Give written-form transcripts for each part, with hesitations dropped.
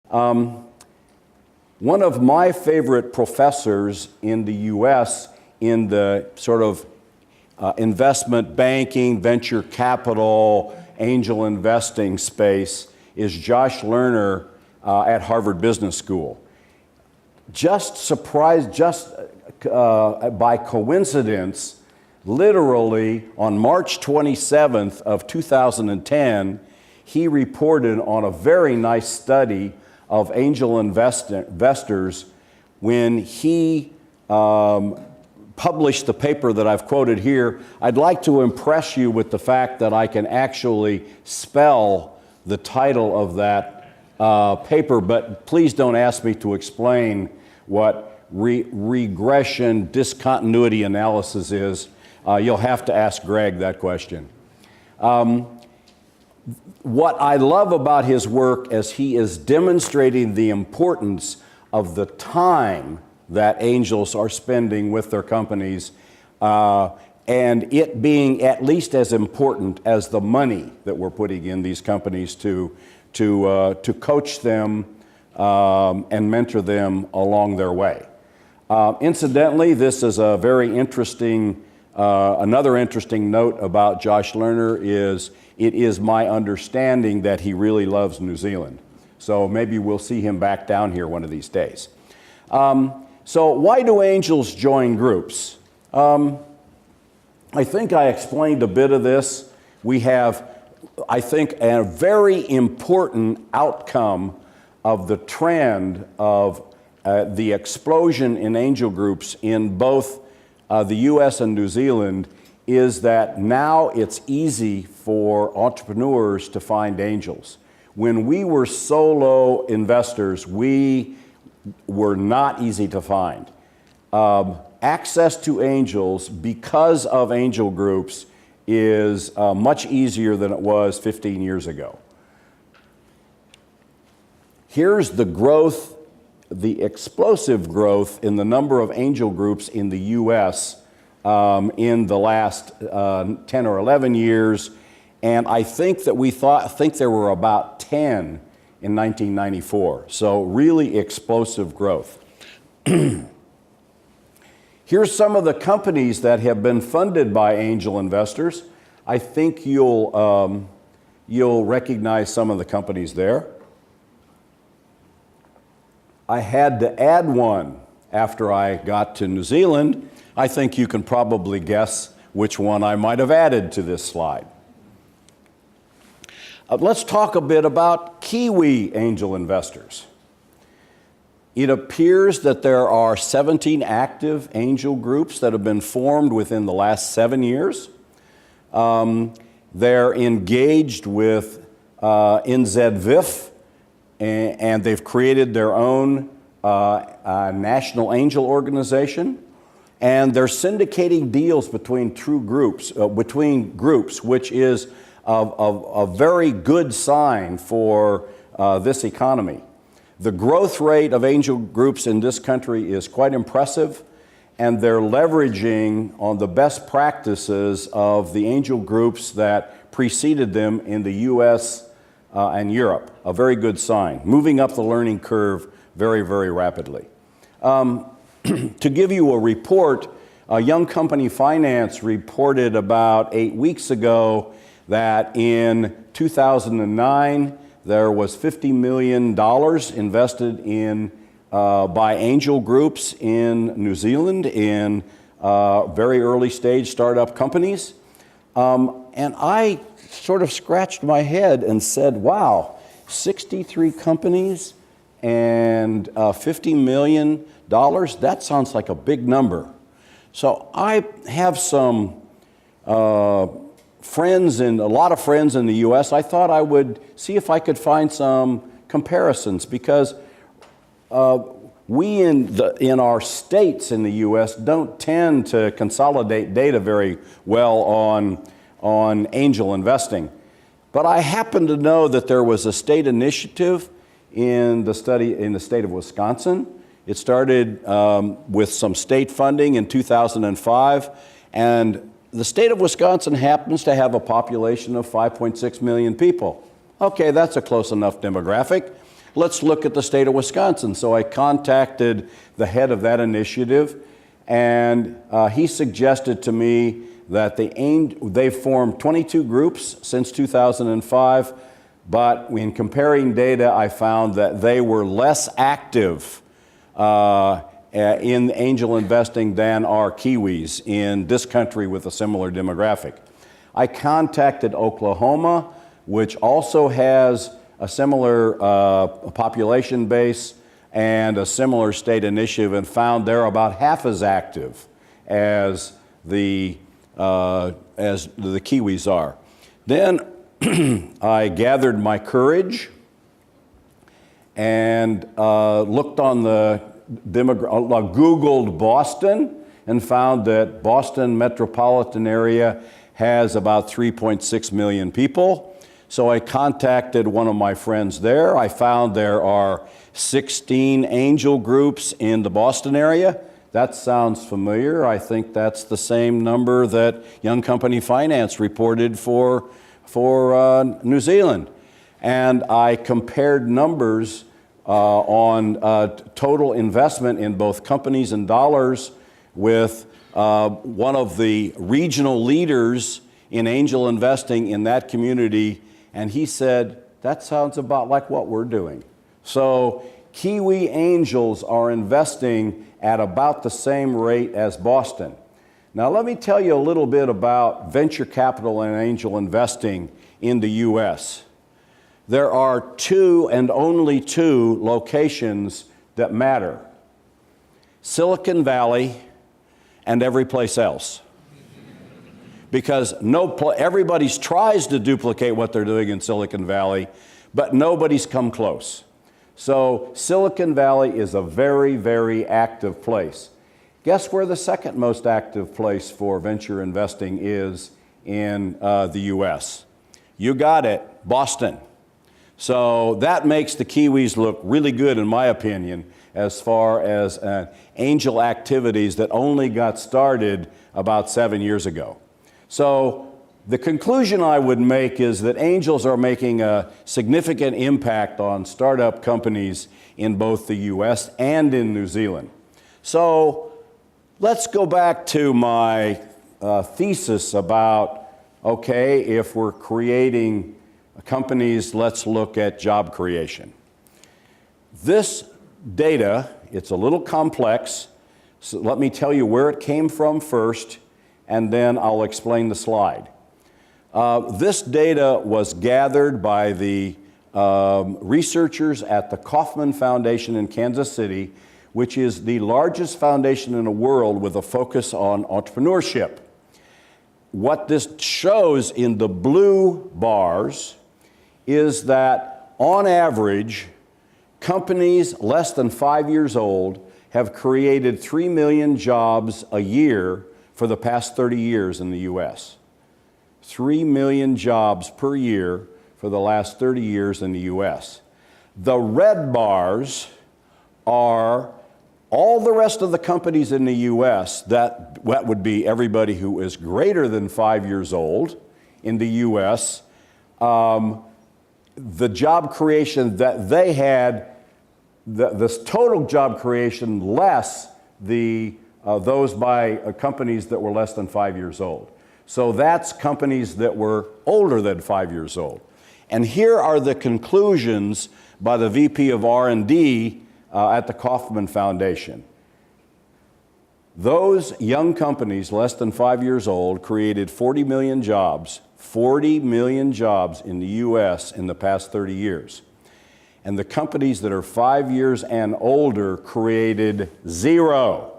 One of my favorite professors in the U.S. in the sort of investment banking, venture capital, angel investing space is Josh Lerner at Harvard Business School. Just surprised, by coincidence, literally on March 27th of 2010, he reported on a very nice study of angel investors when he published the paper that I've quoted here. I'd like to impress you with the fact that I can actually spell the title of that paper, but please don't ask me to explain what regression discontinuity analysis is. You'll have to ask Greg that question. What I love about his work is he is demonstrating the importance of the time that angels are spending with their companies, and it being at least as important as the money that we're putting in these companies to coach them and mentor them along their way. Incidentally, this is a very interesting, another interesting note about Josh Lerner is it is my understanding that he really loves New Zealand. So maybe we'll see him back down here one of these days. So why do angels join groups? I think I explained a bit of this. We have, I think, a very important outcome of the trend of the explosion in angel groups in both the US and New Zealand is that now it's easy for entrepreneurs to find angels. When we were solo investors, we were not easy to find. Access to angels because of angel groups is much easier than it was 15 years ago. Here's the growth, the explosive growth in the number of angel groups in the US in the last 10 or 11 years. And I think that I think there were about 10 in 1994. So really explosive growth. Here's some of the companies that have been funded by angel investors. I think you'll recognize some of the companies there. I had to add one after I got to New Zealand. I think you can probably guess which one I might have added to this slide. Let's talk a bit about Kiwi angel investors. It appears that there are 17 active angel groups that have been formed within the last 7 years. They're engaged with NZVIF, and they've created their own national angel organization. And they're syndicating deals between groups, which is a very good sign for this economy. The growth rate of angel groups in this country is quite impressive, and they're leveraging on the best practices of the angel groups that preceded them in the US and Europe. A very good sign. Moving up the learning curve very, very rapidly. To give you a report, Young Company Finance reported about 8 weeks ago that in 2009, there was $50 million invested in by angel groups in New Zealand in very early stage startup companies. And I sort of scratched my head and said, wow, 63 companies and $50 million, that sounds like a big number. So I have some friends and a lot of friends in the US. I thought I would see if I could find some comparisons because we in our states in the US don't tend to consolidate data very well on angel investing. But I happen to know that there was a state initiative in the state of Wisconsin. It started with some state funding in 2005, and the state of Wisconsin happens to have a population of 5.6 million people. Okay, that's a close enough demographic. let's look at the state of Wisconsin. So I contacted the head of that initiative, and he suggested to me that they've formed 22 groups since 2005, but in comparing data, I found that they were less active in angel investing than are Kiwis in this country with a similar demographic. I contacted Oklahoma, which also has a similar population base and a similar state initiative, and found they're about half as active as the Kiwis are. Then I gathered my courage and looked on the Googled Boston and found that Boston metropolitan area has about 3.6 million people. So I contacted one of my friends there. I found there are 16 angel groups in the Boston area. That sounds familiar. I think that's the same number that Young Company Finance reported for New Zealand. And I compared numbers on total investment in both companies and dollars with one of the regional leaders in angel investing in that community, and he said, that sounds about like what we're doing. So Kiwi angels are investing at about the same rate as Boston. Now let me tell you a little bit about venture capital and angel investing in the US. There are two and only two locations that matter: Silicon Valley and every place else. Because everybody tries to duplicate what they're doing in Silicon Valley, but nobody's come close. So Silicon Valley is a very, very active place. Guess where the second most active place for venture investing is in the US? You got it, Boston. So that makes the Kiwis look really good, in my opinion, as far as angel activities that only got started about 7 years ago. So the conclusion I would make is that angels are making a significant impact on startup companies in both the US and in New Zealand. So let's go back to my thesis about, okay, if we're creating companies, let's look at job creation. This data, it's a little complex, so let me tell you where it came from first, and then I'll explain the slide. This data was gathered by the researchers at the Kauffman Foundation in Kansas City, which is the largest foundation in the world with a focus on entrepreneurship. What this shows in the blue bars is that, on average, companies less than 5 years old have created 3 million jobs a year for the past 30 years in the US. 3 million jobs per year for the last 30 years in the US. The red bars are all the rest of the companies in the US, that would be everybody who is greater than 5 years old in the US, the job creation that they had, this total job creation less those by companies that were less than 5 years old. So that's companies that were older than 5 years old. And here are the conclusions by the VP of R&D at the Kauffman Foundation. Those young companies less than 5 years old created 40 million jobs in the US in the past 30 years. And the companies that are 5 years and older created 0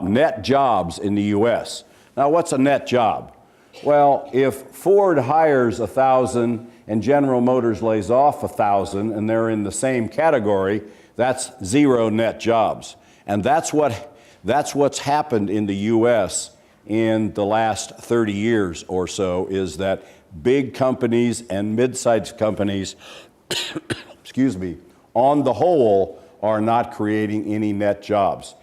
net jobs in the US. Now, what's a net job? Well, if Ford hires 1,000 and General Motors lays off 1,000 and they're in the same category, that's 0 net jobs. And that's what's happened in the US in the last 30 years or so, is that big companies and mid-sized companies, excuse me, on the whole, are not creating any net jobs.